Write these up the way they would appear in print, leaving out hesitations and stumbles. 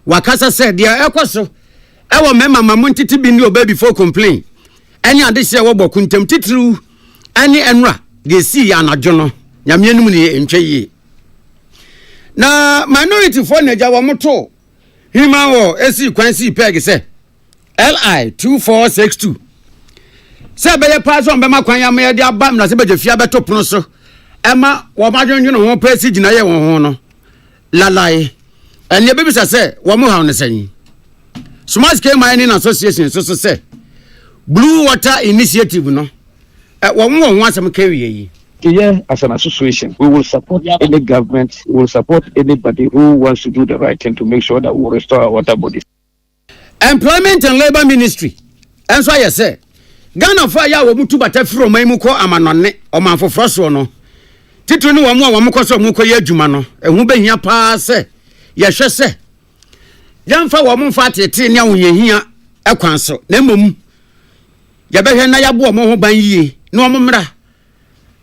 wakasa said dia ekoso ewo mema mamu ntiti bi ni oba before complain any ade se wo bokuntem titru ani enra de si ya anajo no nyame anum ne entwe yi na minority for naja wo moto hima wo esi kwansi peg se LI 2462 se beye pass on be makwan ya me de abam na se beje fia beto pono so ema wo madwonwo ho pesi gina ye wo ho no lalai ene be bisa se wo mo ha no sanyi Small Scale Mining Association so say Blue Water Initiative no one asem carry yi. Yeah, as an association, we will support any government, we will support anybody who wants to do the right thing to make sure that we will restore our water bodies. Employment and Labour Ministry. And so I say, Ghana for ya wo mutu bata from mu ko amanone o man foforo so no. Titru ni wo mu ko so mu ko ye adwuma no. Ehu behia pa se ye hwe se Yamfa wo mfa tete ne ahoyehia ekwan so na mmom ya behwe na ya bo mo ho ban yie na o mmra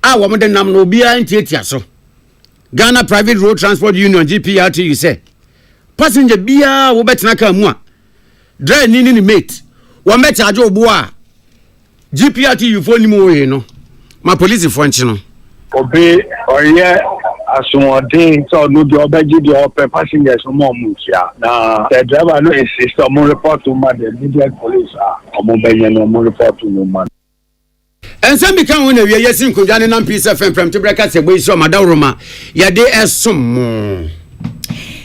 a wo de nam no obi a ntiatia so Ghana Private Road Transport Union GPRT you say passenger bia wo betena ka mu a drive ni mate wo me charge obo a GPRT you phone ni mo we no ma police fo nchi no obi oye asumodin so no the obeji the passengers mo mutia na the driver no insist on report to the Midday police omo benye no mo report to no man ense mi kan wona wie yesin kodwane na Peace FM from Tibreka Segbo isi o madawroma ya de esom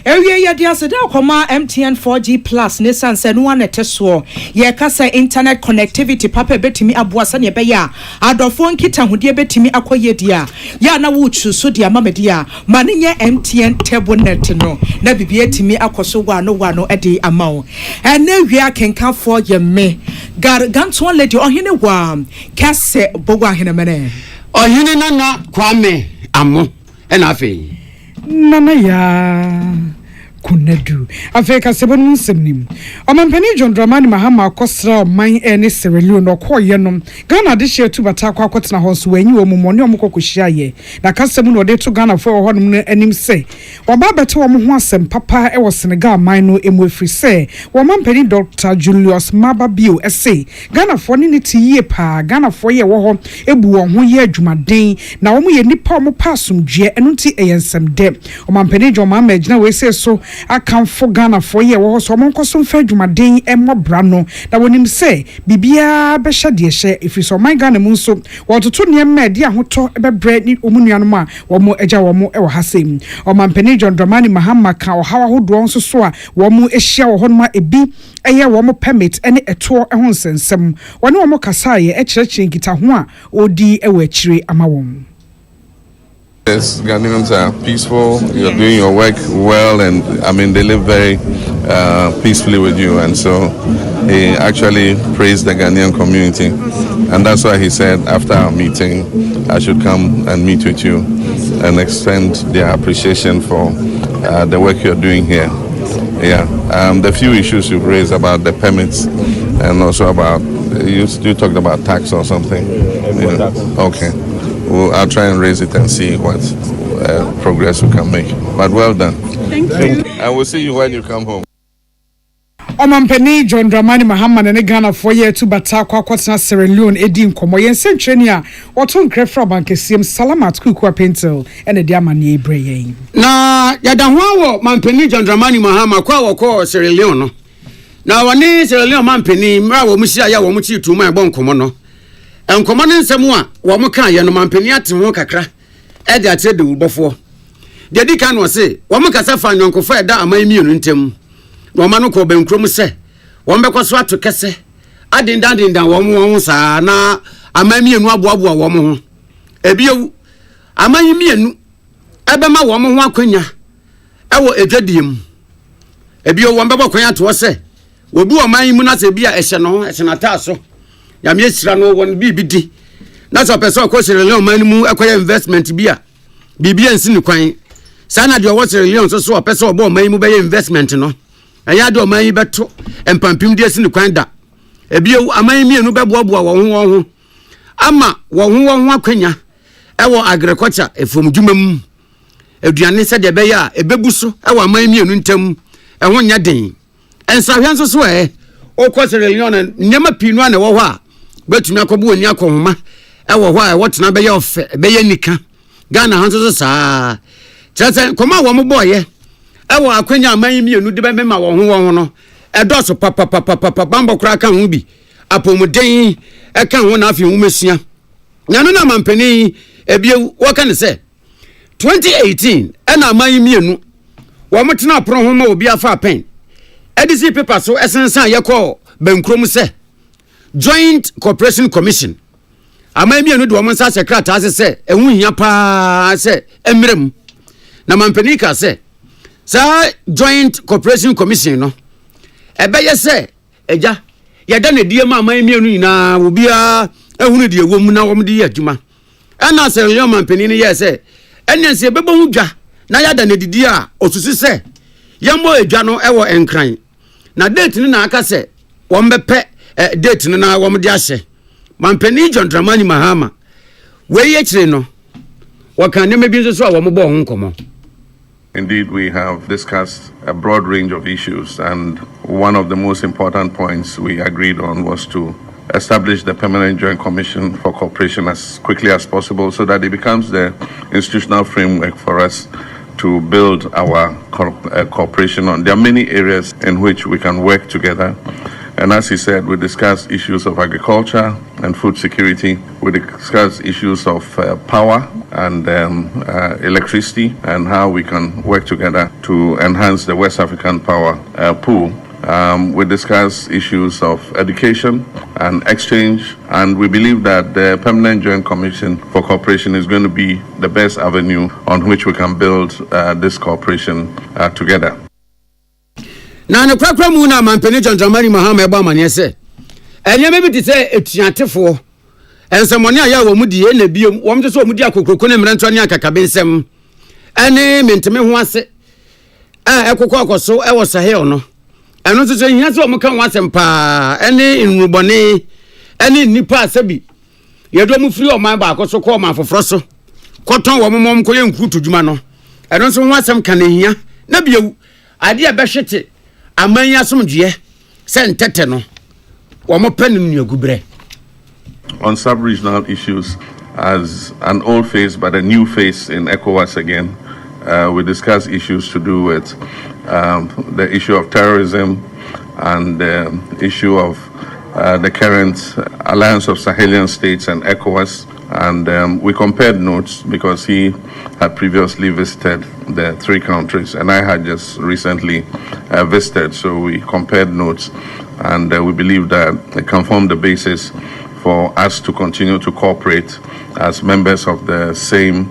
Ewie ya dia seda koma MTN 4G Plus ne sanse no wane teso ye kasa internet connectivity papa betimi aboasa ne be ya adofo nkita hodie betimi akoye dia ya na wo chuso dia mamedia mane nye MTN table net no na bibie timi akoso wano ede amawo ene wi akenka for ye me ganto lady ohene wa kase bogwa hene mene ohene na kwame amo ena afi Nana ya kunadu Afrika sebonu nsemnim Omampani John Dramani Mahama akosra oman ene Sierra Leone okoye no Ghana de share tu bata akwa kwetena ho so wanyi wo mumone omokokohia ye na kasem no de to Ghana fo ho no anim se oba bete wo ho asem papa e wo Senegal man no emu afri se Omampani Dr. Julius Mababio ese Ghana fo ni ti ye pa Ghana fo ye wo ho ebu wo ho ye adwumaden na wo ye nipa wo pasumdwe eno ti eyensem de Omampani John Mahama agina we se so Akan for Ghana for ye wo so mon koso mfa dwumaden emobra no na wonim se bibia be hye de hye ifi so man Ghana mu nso wototo ne ma de ahoto bebre ni omunuanom a wo mo agya wo mo e wo hasem Omampani John Dramani Mahama ka o hawa hodo nso so a wo mo ehia wo honma ebi eye wo mo permit ene eto ho nsensem wone wo mo kasa ye ekyerechire nkita ho a odi e wo akire ama won. Yes, Ghanaians are peaceful. You're doing your work well, and I mean they live very peacefully with you. And so he actually praised the Ghanaian community, and that's why he said after our meeting I should come and meet with you and extend their appreciation for the work you're doing here. Yeah, the few issues you've raised about the permits and also about you talked about tax or something. Yeah. Okay. Well, I'll try and raise it and see what progress we can make. But well done. Thank you. I will see you when you come home. Omampani John Dramani Mahama ne Ghana for ye to bata kwa kwatena Sierra Leone edi nkomo ye nsentweni a oto nkrefra bankesiem Salamat Kuku Pentel ene de amane ebre yen na yada ho wo Mampani John Dramani Mahama kwa wo Sierra Leone no na woni Sierra Leone Mampani mra wo muhia ya wo muchi tuma e bon nkomo no enkomo ne nsem a wo mo kan ye no Mampani ate ho kakra e de ate de ubofo de di kan wo se wo mo kasa fa nyonkofo e da aman mienu ntem no manu ko benkrom se wo mbekwaso ato kese adindan wo mo saa na aman mienu aboaboa wo mo ho ebiewu aman mienu ebema wo mo ho akwanya ewo edwadiem ebiewu wo mbekwa kwanya to se wo bi wo man mu na se bia ehye no ehye na ta so ya me esira no won bibidi na so person ko Sierra Leone man mu akwaya investment bia bibia nsi ni kwan sana de wo Sierra Leone so person obo man mu be investment no eya de man yi beto empampim de esi ni kwan da ebiewu aman mienu beboaboa wo ho ama wo ho akwanya ewo agriculture efom dwumam aduane se de be ya ebebu so ewo aman mienu ntam ɛho nya den ensahwe nso so okɔ Sierra Leone nyama pinu na ɛwɔ hɔ a betumi akɔbo ani akɔhoma ɛwɔ hɔ a wɔtena bɛyɛ ofe bɛyɛ nika Ghana hanso so saa kyerɛ kɔma wɔ mo bɔɔyɛ ɛwɔ akwanya aman mienu de bɛmema wɔn ho no ɛdɔso papa bambo kora ka ho bi apɔmuden ɛka ho na afi nwumesua nyano na mampani ebie wɔka ne sɛ 2018 ɛna aman mienu wɔn tena apron ho ma obi afa pen edisi paper so ɛsensan yɛkɔ bankrom sɛ Joint Cooperation Commission aman mienu de wɔn nsa secretary sɛ ɛhu hia pa sɛ emrem na mampani ka sɛ Joint Cooperation Commission no ɛbɛyɛ sɛ ɛgya yɛda na die ma aman mienu nyinaa obia ehunu de ɛwɔ mu na wɔn de yɛ adwuma ɛna sɛ yɛ mampani no yɛ sɛ ɛnense ɛbɛbɔ hu dwa na yɛda na didi a osusu sɛ yɛmmɔ adwa no ɛwɔ enkran na date no na aka sɛ wɔn bɛpɛ date no na wɔn de ahyɛ mampani John Dramani Mahama wei yɛkyire no wɔka nneɛma bi nso so a wɔn bɔ ho nkɔmɔ. Indeed, we have discussed a broad range of issues, and one of the most important points we agreed on was to establish the Permanent Joint Commission for Cooperation as quickly as possible so that it becomes the institutional framework for us to build our cooperation on. There are many areas in which we can work together. And as he said, we discussed issues of agriculture and food security. We discussed issues of power and electricity and how we can work together to enhance the West African power pool. We discussed issues of education and exchange, and we believe that the Permanent Joint Commission for Cooperation is going to be the best avenue on which we can build this cooperation together. Na ne kwakwa mu na mampani John Dramani Mahama eba mane se enye me bi ti se etuatefo ensemone aya wo mu die na biem wo mte so mu die akokroko ne mranto ne akakabe nsem ene menteme ho ase ekokọ akoso ewo Sahel no eno so hia se wo kan wasem pa ene nrubone ene nipa asabi yedo mu firi oman ba akoso ko oman foforo so koton wo momom ko ye nkutu djuma no eno so ho asem kan hia na biewu ade e behwete amanya somdue sentete no wo mo panim nuagubre. On sub-regional issues, as an old face but a new face in ECOWAS again, we discuss issues to do with the issue of terrorism and the issue of the current alliance of Sahelian states and ECOWAS. And we compared notes because he had previously visited the three countries and I had just recently visited. So we compared notes, and we believe that it can form the basis for us to continue to cooperate as members of the same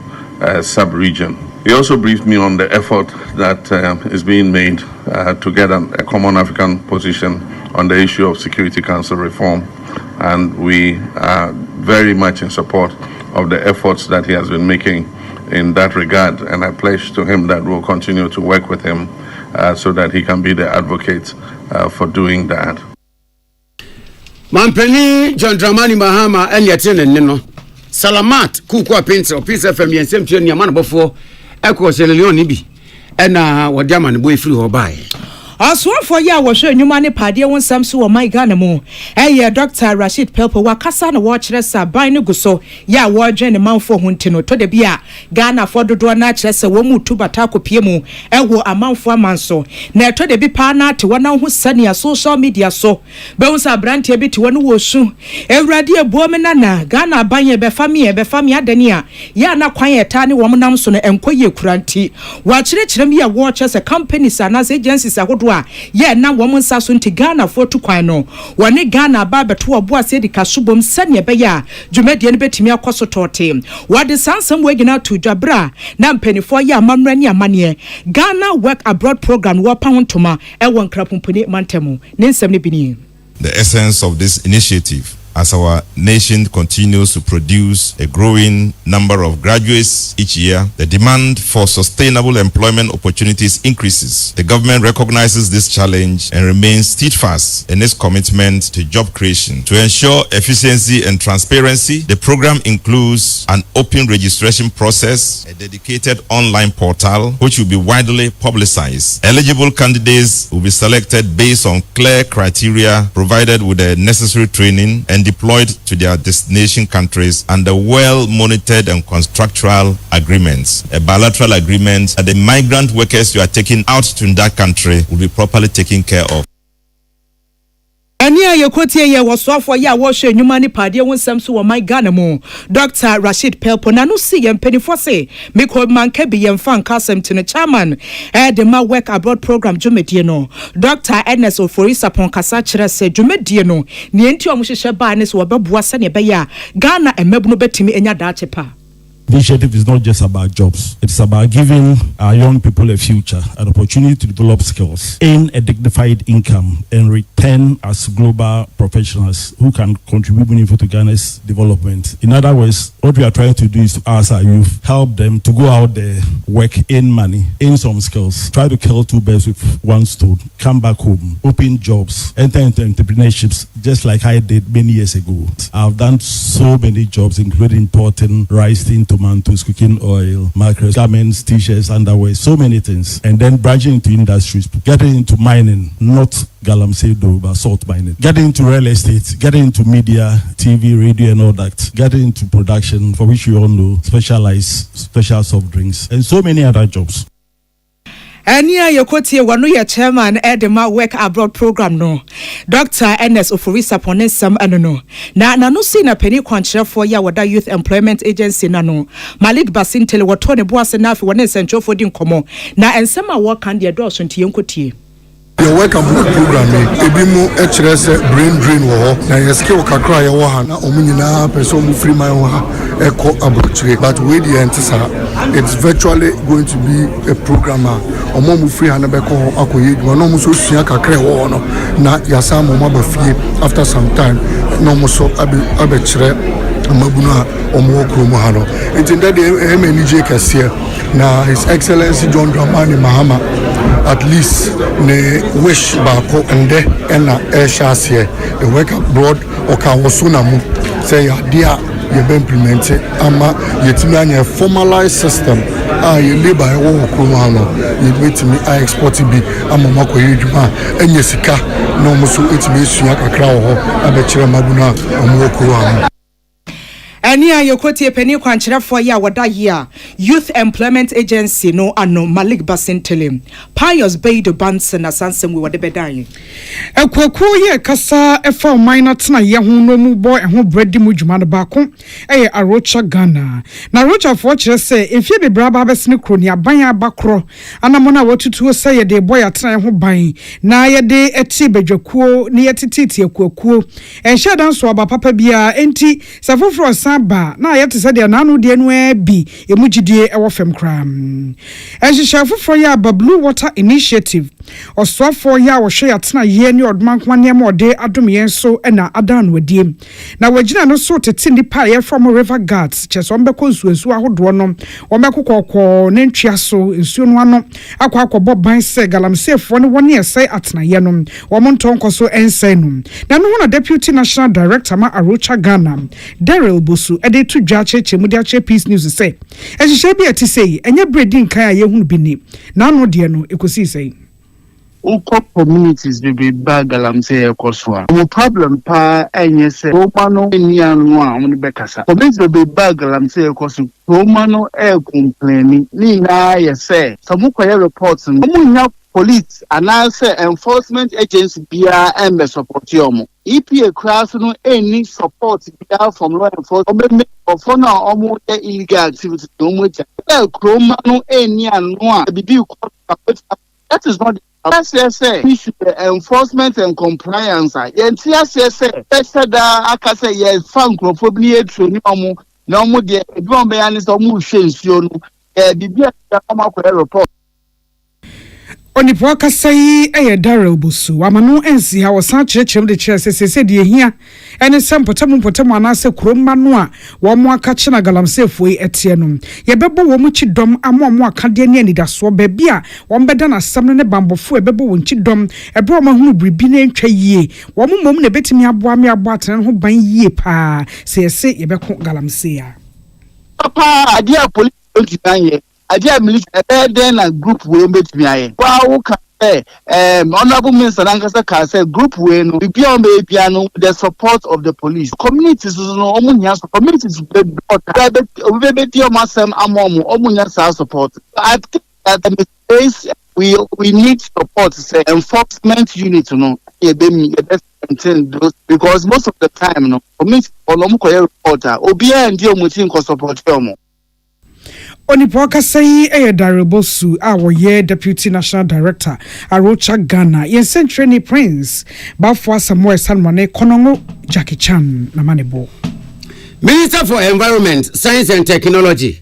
sub-region. He also briefed me on the effort that is being made to get a common African position on the issue of Security Council reform, and we are very much in support of the efforts that he has been making in that regard, and I pledge to him that we'll continue to work with him so that he can be the advocate for doing that. Mampani John Dramani Mahama enyetene nno Salamat kuku pencil Peace FM yensem tue ni amana bofo eko Sierra Leone bi ena wode amane boy free ho bae. Aswafo ya wo hwe nwuma ne pade won sam so wo my Ghana mu Dr. Rashid Pelpo wakasa na wo kire sa ban ne guso ya wo dwen ne manfo ho ntino to de bia Ghana fo dodo na kire sa wo mu tubata kopie mu ewo amanfo amanso na to de bi pa na te wona ho sane social media so be won sa brante bi te wona wo su ewrade ebuo me na Ghana ban ye be fami adani a ya na kwan ye ta ne wo nam so no enkoye kuranti wa kire mi ya wo kire sa companies and agencies ahodo ye na wo nsa so nti Ghana for to kwan no woni Ghana ba beto obo ase di kasobom sane be ya dwumadie ne betimi akoso tote wade sansam wegina to dwabra na mpanifo ya amamra ni amane Ghana Work Abroad Program wo pa hontoma e won krapomponi mantemu ne nsem ne bini. The essence of this initiative as our nation continues to produce a growing number of graduates each year, the demand for sustainable employment opportunities increases. The government recognizes this challenge and remains steadfast in its commitment to job creation. To ensure efficiency and transparency, the program includes an open registration process, a dedicated online portal, which will be widely publicized. Eligible candidates will be selected based on clear criteria, provided with the necessary training, and deployed to their destination countries under well-monitored and contractual agreements. A bilateral agreement that the migrant workers you are taking out to that country will be properly taken care of. Ania yekotie ye wasofo ya wo hwe nyuma ni pade wonsam so wo my Ghana mo Dr. Rashid Pelpo na no si ye mpenifo se meko manka bi ye mfa nkasem tene chairman the ma work abroad program dwumedie no Dr. Ernest Oforisa pon kasa kire se dwumedie no ne enti omo hwehwe ba ne so wo beboa se ne be ya Ghana emabu no betimi enya daache pa. The initiative is not just about jobs. It's about giving our young people a future, an opportunity to develop skills, earn a dignified income, and return as global professionals who can contribute meaningfully to Ghana's development. In other words, what we are trying to do is to ask our youth, help them to go out there, work, earn money, earn some skills, try to kill two birds with one stone, come back home, open jobs, enter into entrepreneurships, just like I did many years ago. I've done so many jobs, including importing rice, tomatoes, cooking oil, macros, garments, t-shirts, underwear, so many things. And then branching into industries, getting into mining, not galamsey though, but salt mining. Getting into real estate, getting into media, TV, radio and all that. Getting into production, for which we all know, special soft drinks, and so many other jobs. Ania yekotie wanu ye chairman Edema work abroad program no Dr. Ernest Oforisa ponesam anono na no si na peni kwankyerefo ya wada Youth Employment Agency na no Malik Basintele woto ne boase na afi wona nsentwofo di nkomo na ensema wo kan de do so ntie nkotie. Your work abroad program ebi mu brain drain wo na your skill kakra ye wo ha na omu nyina person mu free my ha eko abroad, but we the entisa it's virtually going to be a program omo mu free ha na be ko akoye dwuma no mu so sua kakra wo no na yasa mo ma ba fie after some time no mu so abe kire mabuno a omo okro mu ha no intended MNJ kase na His Excellency John Dramani Mahama at least ne wish bako ende ena shase the work abroad oka wosuna mu say dia ye be implement ama yetimi anya formalized system ye labor wo okro ano ye betimi export bi ama makoye dwuma enye sika no mo so etimi esua kakra wo abekire mabuna omo okro ano. Ania yekotie peni kwankyerefo ya wada ya Youth Employment Agency no ano Malik Basintele Pius Beido Bansen na sansem we wade bedan ekwaku ye kasa efa minor tena ye ho no mu boy ho bredi mu dwuma no baako Arocha Ghana na Arocha fo kire se efie bebra ba besene kroni aban abakro anamona watutuo se ye de boy atena ye ho ban na ye de eti bedwakuo ne ye tititi ekwakuo enhye dan so aba papa bia enti safofro ba na yete se de nanu de enu bi emugidie ewo fem kram ehihye foforo ya Blue Water Initiative osofo ya wo hwe atena ye ne odmanko ne ma ode adom yen so na adan wadie na wagina no so tete nipa ye from River Guards cheso mbeko nsuensu ahodo no ombekokoko ne ntwia so nsuo no ano akwa akobọ ban se galamsefo ne woni ese atena ye no wo montonko so ense no na no na Deputy National Director ma Arocha Ghana Daryl Bosu ede to dwacheche mu de Peace News say ehihye bi ati say enye breeding kan a ye hunu bi ni na no de no ekosi say Uko communities be bagalamse ekoswa. Mo problem pa enye se Roma no eni anu a mo be kasa. Communities be bagalamse ekoswa. Roma no complain ni na ye se. Samukoye reports mo nya police and also enforcement agency bia and support yomo. EPA class no any support bia from law enforcement for now almost illegal activity no more. Roma no eni anu a bibi that is not issue enforcement and compliance. Yentia say da aka say ye fan crofobia training omo na omo de edwon be ani so omo hwe nsuo no bibia da omo report. Onipo kasai Daryl Busu amano ensi ha wosan kyerɛkyerɛm de kyerɛ sɛ de ehia ene sɛ mpɔtɛm anase kuroma no a wo mo aka kye na galamsefo yi etie no yɛbɛbɔ wo mu kyidɔmamo aka de ne anidaso baabi a wo mbɛda na asɛm no ne bambɔfo ɛbɛbɔ wo kyidɔm ɛbɛ wo mahunu bribi na ntwa yie wo mo mom na betimi aboa me aboa atene ho ban yie paa sɛ yɛse yɛbɛko galamse ya papa adia police don't you Adia military then a group will meet me. Wow, Honorable Minister Lankasa can say group will no be beyond piano with the support of the police. Communities no omunya communities be your masem amomu omunya support. I think that the space we need support say enforcement unit no because most of the time no community olomu reporter obi and dio mutin ko support yomo. Onipo kasai Daryl Busu awoye Deputy National Director Arocha Ghana yensen training Prince bafo Samuel Salmone konongo Jackie Chan na manebo. Minister for Environment, Science and Technology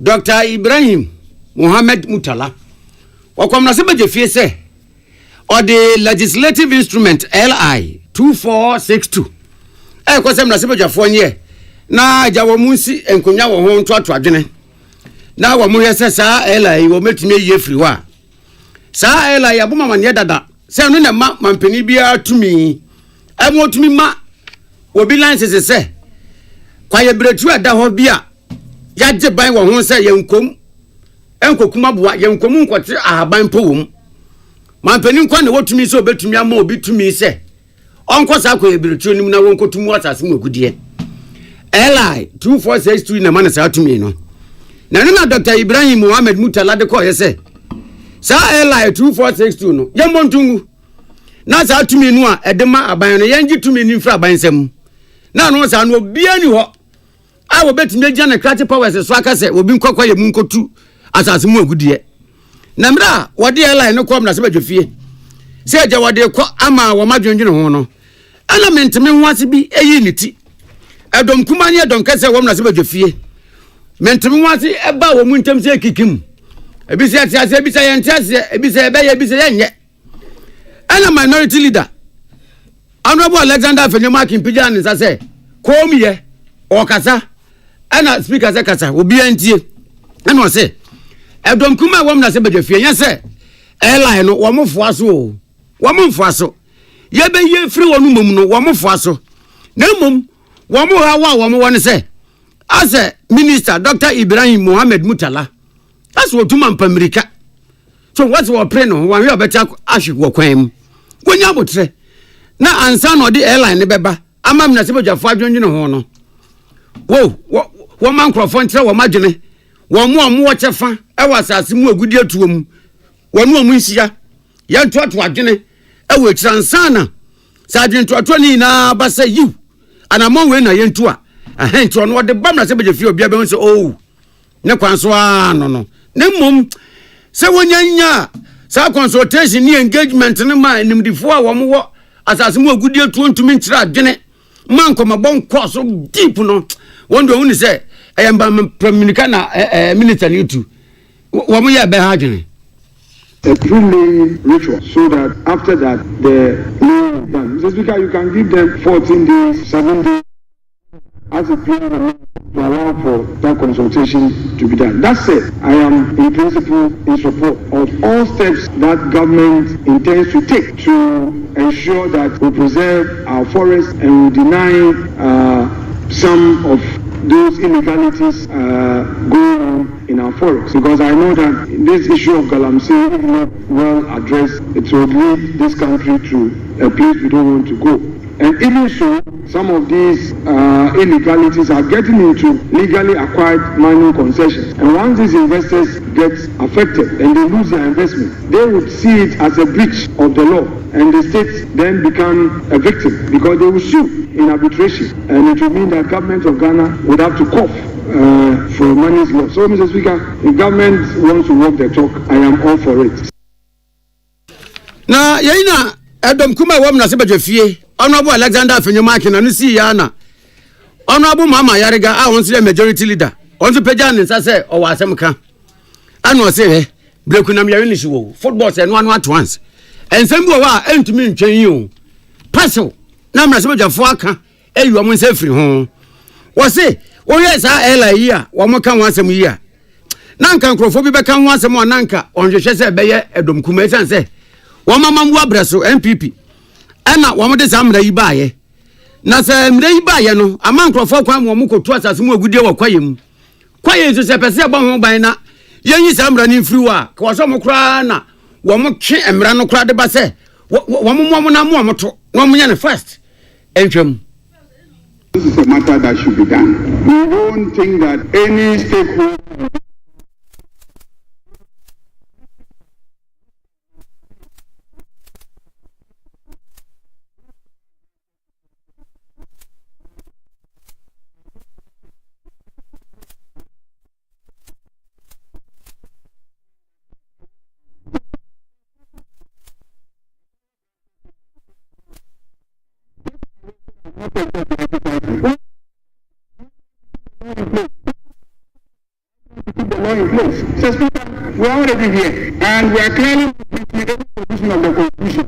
Dr. Ibrahim Mohammed Mutala wakwamna sebe jefie se or the legislative instrument LI 2462 kwasem na sebe jafo nye na jawo munsi enkonya wo ho ntoato adwene na wa mo yese sa LI wo metumi ye free wa sa LI aboma mane dada se no na mampani bia tumi amotumi ma obi license se kwaye bretu ada ho bia yaje ban wo ho se yenkom enkokuma boa yenkom nkote ahaban po wom mampani nkwa na wotumi se obetumi ama obi tumi se onko sa kwaye bretu nim na wonkotumu asase mogudie LI 2462 na man sa tumi no na Dr. Ibrahim Mohammed Mutala de ko yese sa LI 2462 no yemontungu na sa tumi no a edema aban no yengi tumi ni mfra aban sem na no sa no bia ni ho a wo betumi agya na creative powers so aka se obi nkokwa ye munkotu asase mu agudie na mra wode LI no kom na se badwofie se agya wode ko ama wo madwendwene ho no element me ho ase bi eyi ni ti edom kuma ni edom kase wo na se badwofie mentimi wasi eba wo mu ntam se kikim ebise atiase ebise yentiase ebise ebe ye ebise yenye ana minority leader Honorable Alexander Fenyoma Kimpija ni sase komiye okasa ana speaker se kasa obi antie ana o se edom kuma wo na se badwafie nya se airline no wo mfo aso ye be ye free wonu mom no wo mfo aso na mom wo mo ha wa wo mo woni se as a minister Dr. Ibrahim Mohammed Mutala that's what to man America so what's what pray no one we better ashu wo kwan wonya botre na ansa no de airline ne beba amam na sebojafo adwonwene ho no wo man crofon tre wo madwene wo mo wo chefa e wasase mu agudi atuom wo no mu nhia ye ntoto adwene e wo transan sa adwene to ni na ba say you anamon we na ye ntu a ahento no de bam na se beje fi obi abe so oh ne kwanso no ne mum se wonyanya sa consultation ni engagement ne ma nimdifo a wo mo asase mu agudi atu ntumi ntira adwene man ko mabon cross deep no wondo hu ni se ayamba Dominica na minister ni tu wo mo ye be ha adwene a true ritual so that after that the done. Mr. Speaker, you can give them 14 days, 7 days as a period to allow for that consultation to be done. That said, I am in principle in support of all steps that government intends to take to ensure that we preserve our forests and we deny some of those illegalities going on in our forests. Because I know that this issue of Galamsey is not well addressed. It will lead this country to a place we don't want to go. And even so, some of these illegalities are getting into legally acquired mining concessions. And once these investors get affected and they lose their investment, they would see it as a breach of the law. And the state then become a victim because they will sue in arbitration. And it will mean that government of Ghana would have to cough for money's loss. So, Mr. Speaker, if government wants to walk the talk, I am all for it. Now, Yaina, Adam Kuma Wamna Sebajafie. Honorable Alexander Fenyoma Kimpija si yana Honorable Mama Yariga a won se majority leader on to peja ne sase o wasem ka ano se brekunam yare ni wo football say no at once ensem bi wa entumi ntwen yi o passo na mra se bejafo aka eyi omo nse firi ho wo se wo ye sa ela yi a wo mo kan wasem yi a nanka nkrofo bi be kan wasem o nanka onhwehwe se beye edom kuma esan se wo mama mu abreso MPP ana wo mo de sa mra yi baaye na se mra yi baaye no ama nkrofo kwan mo kotu asase mu agudie wo kwayem kwaye so se pese bon ho ban na yenyi sa mra ni firi wa ka wo so mo kra na wo mo twe emra no kra de ba se wo mo na mo to no mo nya ne first entwem. This is a matter that should be done. We don't think that any stakeholder we are already here, and we are clearly in the position of the Constitution.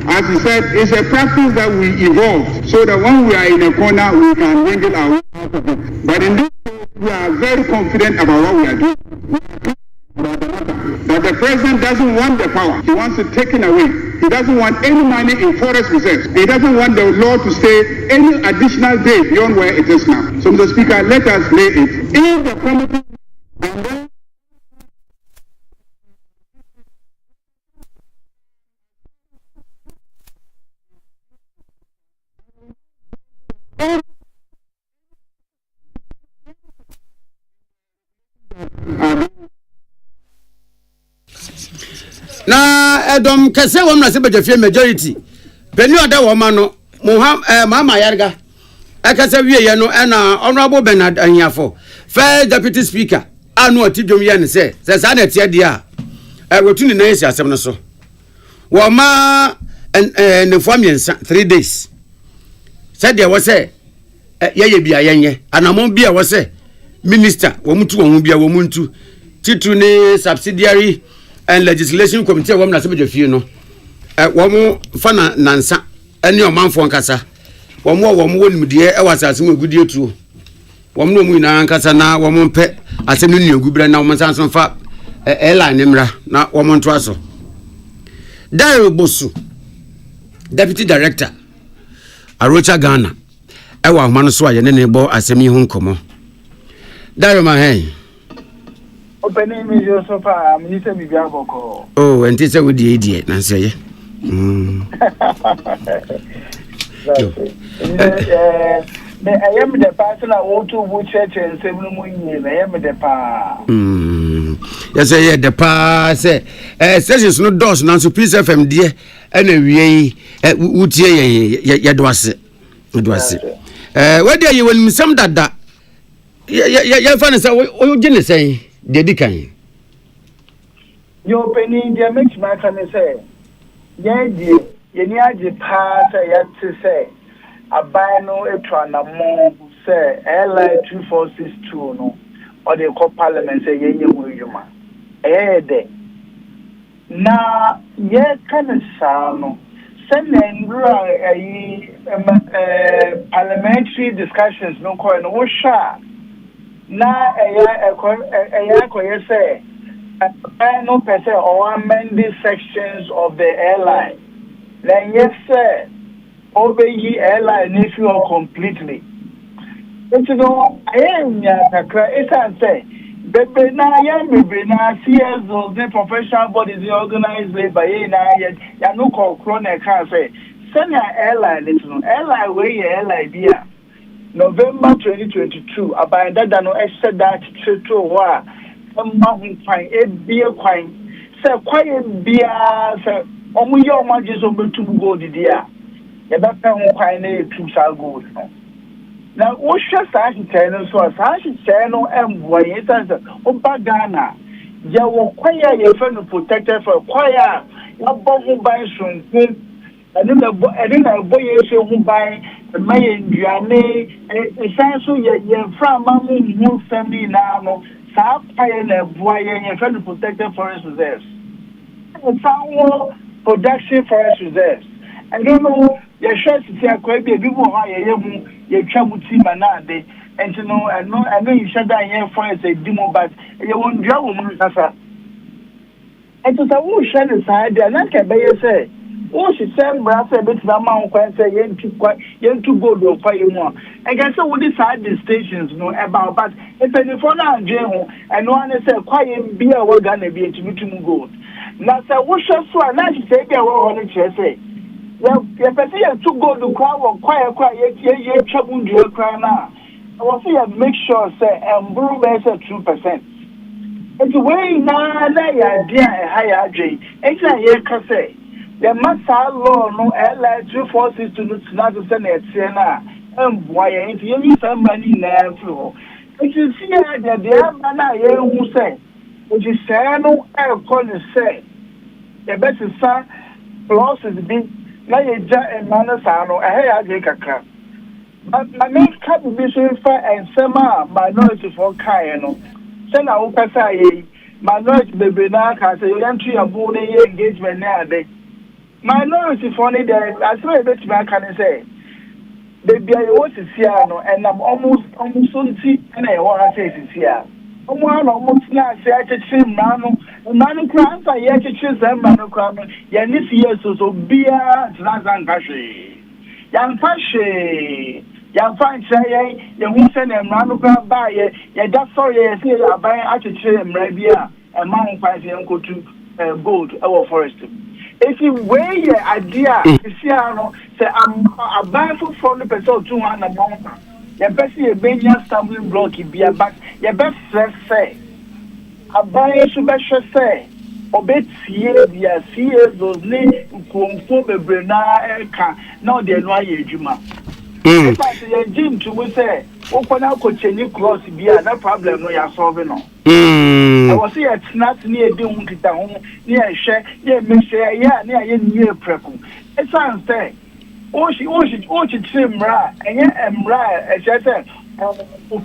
As he said, it's a practice that we evolved so that when we are in a corner, we can wrangle our way out of it. But in this case, we are very confident about what we are doing. That the president doesn't want the power. He wants it taken away. He doesn't want any money in forest reserves. He doesn't want the law to stay any additional day beyond where it is now. So, Mr. Speaker, let us lay it. If the committee and then na edom kese wo mra se bejafie majority peni oda wo ma no mama yarga akasa wie ye no na honorable Bernard Ahiafo first deputy speaker anu otidwom ye ne se sa na tie dia wotuni na yesi asem no so wo ma ne famiensa 3 days said there was a ye bia yenye anamon bia wo se minister wo mutu wo bia wo muntu titu ne subsidiary and legislation committee wo na se bejafie no wo mo fa na nansa ene o manfo nkasa wo mo wonimdie e wasase mu agudie tuo wo mo mu ina nkasa na wo mo mpe asem no nuagubra na wo mo sanso fa airline mra na wo mo nto aso Dairo Bosu deputy director Arocha Ghana e wa homa no so aye ne bo asem yi ho nkomo Dairo ma hey opening me so far minister bibia boko oh enti se wodi edie na seye I am the person I want to go church and say no more. I am the pa. Yes, I the pa say sessions no doors now so please FM dear and we would ye do was it. Where there you when some that ya fan say o gene say dey kan. Your penny there makes my can say yeah dear ye ni age pa say ya to say abano etwa na mo say LI 2462 no or the Parliament say yenye mu yuma de na ye kan sa no send ndura parliamentary discussions no ko no sha na eya say no person or amend the sections of the airline then yes sir obey airline if you are completely. It's no it's say bebe na ya bebe na CSO the professional bodies organized by ya no call chronic can say send your airline it's no airline way airline dia November 2022 about that no said that to wa mountain fine e be quite say quite be say omu yo ma jeso betu go dia ya ba pa ho kwan na etu sa gold no na wo hwe sa hite no so sa hite no emboa ye sense o ba Ghana ya wo kwaya ye fa no protected for kwaya ya bo ho ban sunku ene na bo ye se ho ban maye nduane e sense ye fra ma mu family na no saa fire na boy yen friend protected forest reserves. Some production forest reserves. I don't know. Your share to see a quite be people how you travel team and nade. And you know, I know you shut down here for a demo, but you won't draw woman. And to say, share the side, they're not can be say. Oh, she said, brass a bit of amount when say yen to go to fire more. I guess so with decide the stations know about, but if any for now, Jemo, and one is a quiet beer, we're gonna be to go. Now, so what shall so I like to take a on it, say. Well, if I see a two go to crowd or quiet, ye trouble to your cry now. I will see a make sure, say, and brew bears at 2%. It's way now, they are dear a higher J. It's a year can say. The master law no airline 2 forces to not to send it, Siena, and why ain't you some money now? It is here that the other man who say, which is no air calling say, the best son, plus is big, like a jar and manasano, a hair Jacka. But my main cap will be so far and summer minority for Kayano. Send out Pasay, minority baby now, as a entry of morning engagement nowadays. Minority funny there, I swear that man can say. Baby, I was here, and I'm almost on tea, and I want to say it's here. Almost not say I should Manu crowns are yet to choose them, Manu crown, Yanis years so beer, Nazan Pashi. Yan Pashi, Yan Fine say, you won't send them Manu crown by ye, that's sorry, I see I buy attitude and Rabia, and Mount Fancy Uncle to gold our forest. If you weigh your idea, say I'm buying for 40% 200 months. Your best year, Benjamin stumbling block, be a back. Your best say, I buy a super say, or bet see those names who come a Brenna Akan, now they're not your Juma. If I say a gym to say, open out coach a new cross, be no problem, no, you're solving on. I was here at not near doing it home, near share, make sure, near prepping. It sounds saying, oh, she trim ra, and yet am ra, as I said,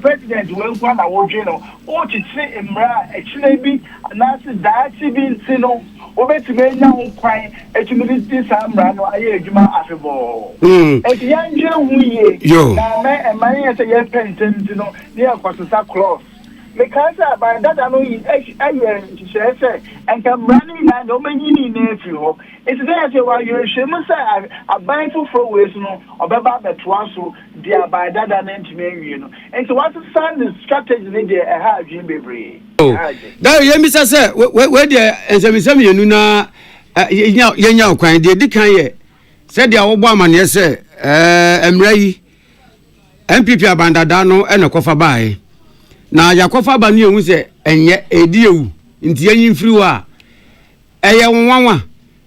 president will one our general, oh, she trim ra, actually be, and that's that she been sino, over to me now crying, and to me this time ran, I hear Juma affable. As young Joe, yo, and my as a young pension, you know, near Costa Cloth. Because by that I know I say and come running and no many nephew. It's there while you're shameless. I buy for ways no or about the twasso, dear by that I meant to marry you know. And so what's the son strategy in there a hard Jim Baby? Oh, that you miss us, where there is a museum you know, young kind, they decay. Said the Obama, yes, sir, Emray, MPP Abandadano and a coffer by. Na yakofa ba ne ehu se enye ediewu nti enyi mfiri a eye wonwanwa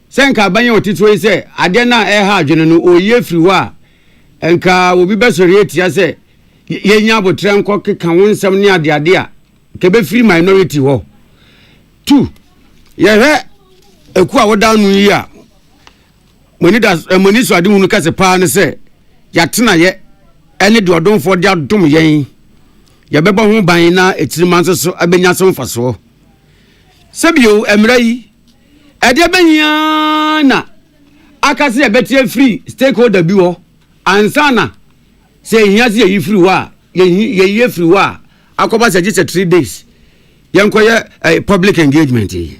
se nka banye otito se ade na ha adwene no oye firi a enka obi besori etia se yenya abotre nko keka wonsam ne ade a ke be free minority ho 2 ye he eku a woda nu yi a moni so ade hunu kase pa ne se yatena ye ene de odonfo de adom yen yabeba ho ban na etirimanso so abenya so mfaso sebio emra yi ede benya na akase yabetie free stakeholder bi ho ansana se hiase yi free wa ye free wa akoba se just 3 days yenkoye public engagement yi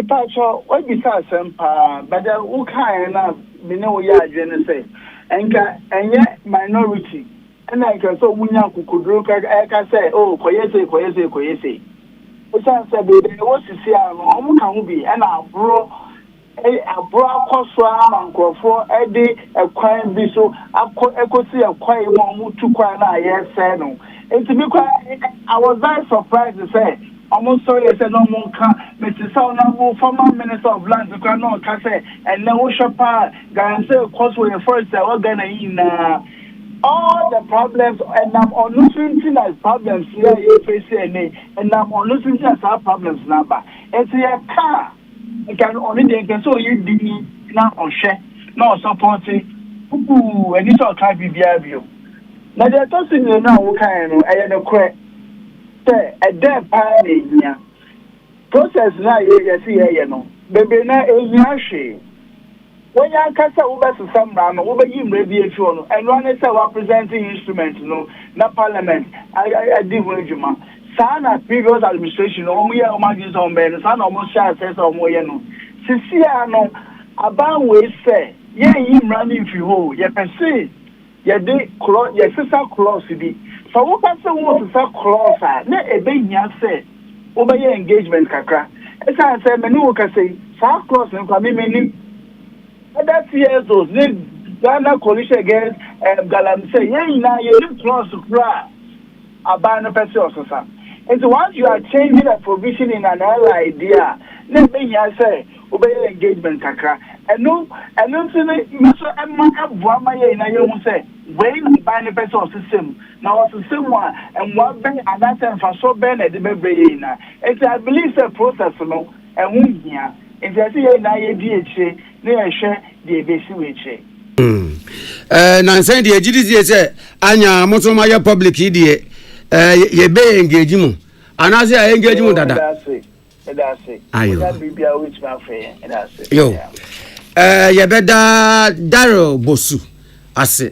Pacho what be sempa but who kind na me no ya adwene say enka enye minority and I can so Munya could look at I say, oh, Koyese. Which I said, what is here? Can be and I bro a bro coswam and go for a day a crime be so I could see a quiet one to cry. Yes, no. And to be quiet, I was very surprised to say, almost sorry, I said no more Mr. Sound former Minister of Lands, you cannot say, and no shopper, guarantee cosway first, I was gonna in. All the problems, and I'm on listening as problems here, and I'm on listening as our problems number. It's a car. You can only think so you did not on share, no supporting. And it's all kind of behavior. Now, they're tossing you now, kind of, I had a crack. say a dead pioneer process na you see here no baby na ehia when you can say over to some ram over him radiation no and one is our presenting instrument no na parliament I did when juma sana previous administration no we are imagine some men sana almost share say some we no sisi no about we say yeah him running if you ho ye person ye dey cross ye sister cross bi so what person want to say cross na e be nya say over your engagement kakra e say me no ka say sa cross nko me that's years those Ghana coalition against Galamsey. You close to cry about the person also. And so once you are changing a provision in an idea, let me say, obey engagement, Kakra. And no, Mr. Emma Buamaya in a young say, when you buy the person system, now it's the same one, and one bank and that's for so bad at the baby. And I believe the process, no, and we here. And I see an IADH, near share the basic. Nansen the GDC say anya mosomaya public idie ye be engagement and I say engagement dada that's it ayo that be which my friend that's it yo ye beda Daryl Bosu ase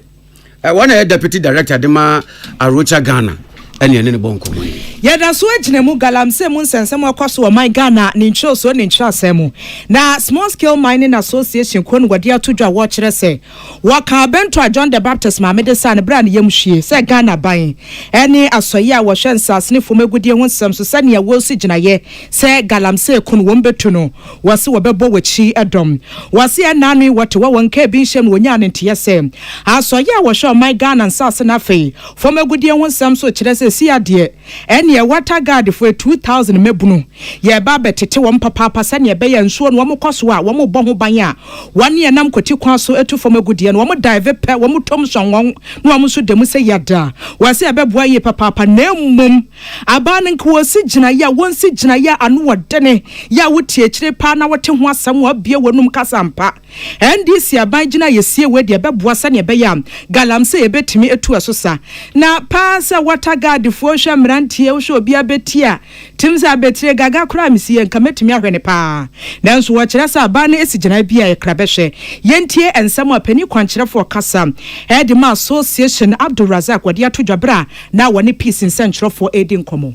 one deputy director dema Arocha Ghana ene ne bonko mo yeda so agina mu galamse mu nsensem akoso o my Ghana ni ncho so ni ncho asemu na small scale mining association kon wade atodwa wo kire se waka bento John the Baptist ma medesa ne bra ne yamhwie se Ghana ban ene asoye a wo hwensase ne fom agudie ho nsem so sane ya wo si gina ye se galamse kon wo mbetu no wase wo bebo wachi edom wase ananu wote wo wonka bi nhyem wonya ne ntie se asoye a wo hwe o my Ghana nsase na fei fom agudie ho nsem so kire se si ade ene water guard for 2000 mebunu ye ba betete wo papa sane be ye nsuo no wo koso a wo bo ho ban a wane ye nam kwati kwa so etu fom agudie no wo dive pe wo tom sonwon no wo so dem se yada wase abeboa ye papa na mmom aba ne nko si gina ya won si gina ya anu wodene ya wotie kire pa na wote ho asam wa bie wonum kasampa NDC aban gina ye sie we de abeboa sane be ya galamse ye betimi etu asosa na pa se water guard fo hwa mrantie wo hwe obi abetia timza betire gaga kura misi en kametumi ahwene pa nanso wo kire sa aba ne esigina bia ye krabehwe yentie ensam apani kwankirefo kasa edima association Abdul Razak wadi atodwabra na woni peace in central for aiding komo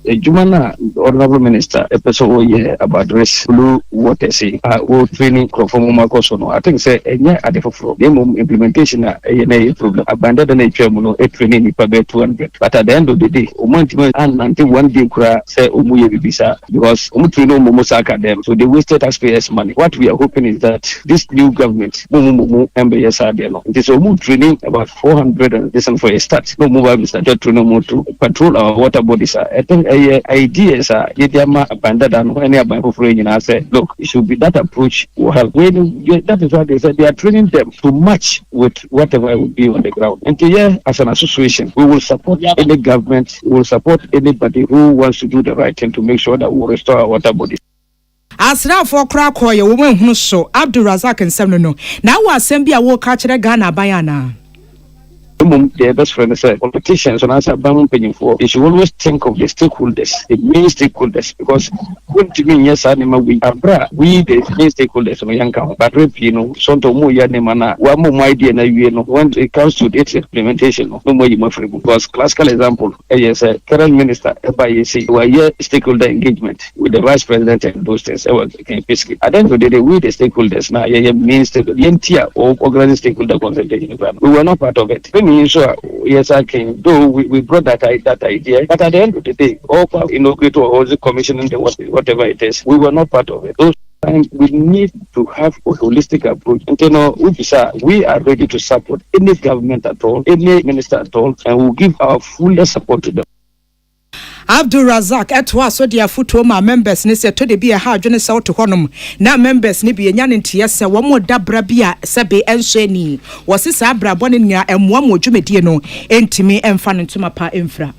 Jumana, Honorable Minister, a person about dress blue water say, training from Makosono. I think say at the for implementation a problem abandoned the nature a training about 200. But at the end of the day, and until one day say Umuye Bisa because Umutrino Momosaka them. So they wasted taxpayers' money. What we are hoping is that this new government MBS it is training about 400 and this for a start. No move Mr. Training to patrol our water bodies. I think ideas are abandoned and when I say, look, it should be that approach will help. That is why they said they are training them to match with whatever will be on the ground. And here, as an association, we will support any government, we will support anybody who wants to do the right thing to make sure that we will restore our water bodies. Asra for crack or your woman who so Abdul Razak and Semno. Now was Sembia will catch a Ghana bayana. Their best friend said politicians on answer Bamon paying for they should always think of the stakeholders, the main stakeholders, because when to me yes anima we abra we the main stakeholders of young count but sonto mo ya nemana wa mo idea na when it comes to its implementation no more you because classical example yes current minister FIAC were here stakeholder engagement with the vice president and those things basically at the end of the day we the stakeholders now means the or organizing stakeholder consultation we were not part of it. So yes, I can do. We brought that idea, but at the end of the day, all inaugurate or the commission and whatever it is, we were not part of it. Those times we need to have a holistic approach. And we are ready to support any government at all, any minister at all, and we'll give our full support to them. Abdul Razak etwa so dia foto ma members ne se to de bia ha adwene se woto honom na members ne bia nya ne ntie se wo mo dabra bia se be enhwani wo se sa abra bone nya emwa mo dwumedie no entimi emfa ne ntoma pa emfra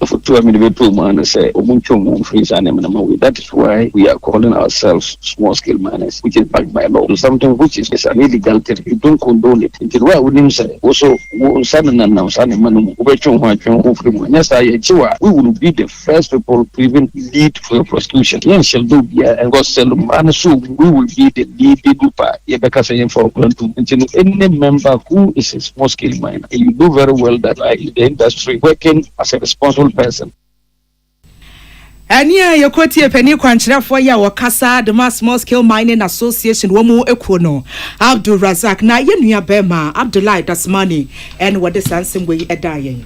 for 2 minutes man say that is why we are calling ourselves small scale miners, which is backed by law. Something which is an illegal thing. You don't condone it. Until why wouldn't say also we will be the first people to even lead for prosecution. Yes, shall do and go sell man so we will be the lead for any member who is a small scale miner. You do very well that in the industry working as a responsible person. Ania yokoti epeni kwanchirafo ya wakasa the Small Scale Mining Association womu ekono Abdul Razak na yenua bema Abdullahi Dasmani and what the sansing we edayen.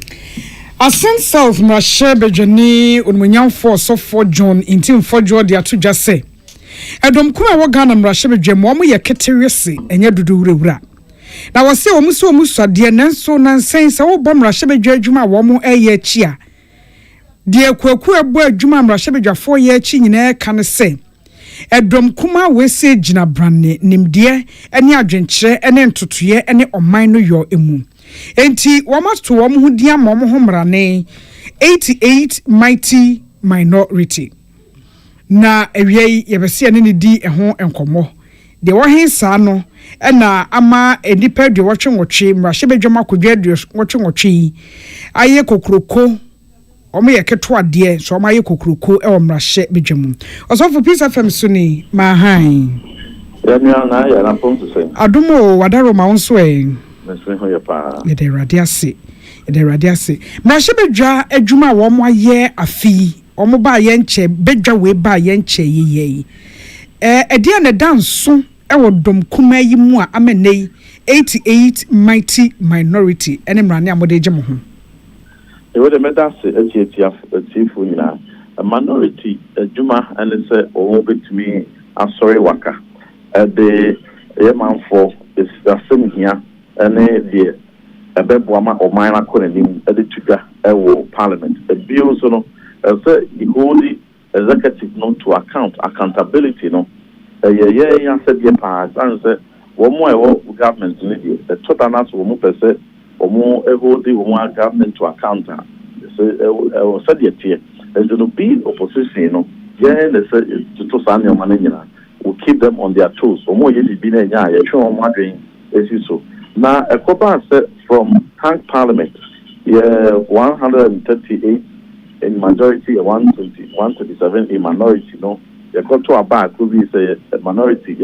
A sense of Mrashe Bejani unmunyamfo so for John intim for John dia to just say. Edom kuma wa Ghana Mrashe Bejam womu ye keteriesi enye dudu wura. Na wase womu so de nanso nansen se wo bom Mrashe Bejwa adwuma womu eye chia. Die kwaku ebo adwuma Mrashe Bejwafo ye chi nyina ka ne se. Edom kuma wese gina branne nimde ene adwenkyere ene ntotoye ene oman no yo emu. Enti wamasto wom hudia mom homrane 88 mighty minority. Na ewie yebese ne di eho enkomo. De wo hensa no na ama enipa de wo twonwotwe Mrashe Bejwama kodwa de wo twonwotwe aye kokroko omo ye keto ade so omo aye kokroko e wo Mrashe Bejwamu osofo Peace FM suni ma han ya na ya na pon to say adumo wadaro ma wonso meswe ho ya pa ye de radiase Mrashe Bejwa adwuma wo mo aye afi omo ba ye nche Bejwa we ba ye nche yeye edia na danso ewo dom kuma yi mu a amenei 88 mighty minority ene mrane amode gemo ho ewo de medase atifu nyina a minority adwuma ene se o betumi asori waka de yemanfo is the same here ene de ebebo ma oman akonanim de tuga ewo parliament the bills no say the whole executive no to accountability no yeah said the past and say one more government need the total nas wo mu pese omo hold the one government to account so said the tier and to be opposition no yeah they say to san your man nyina will keep them on their toes omo ye bi na nya ya hwe omo adwen esiso na ekoba say from tank parliament yeah 138 in majority 127 in minority no you got to a back could be say a minority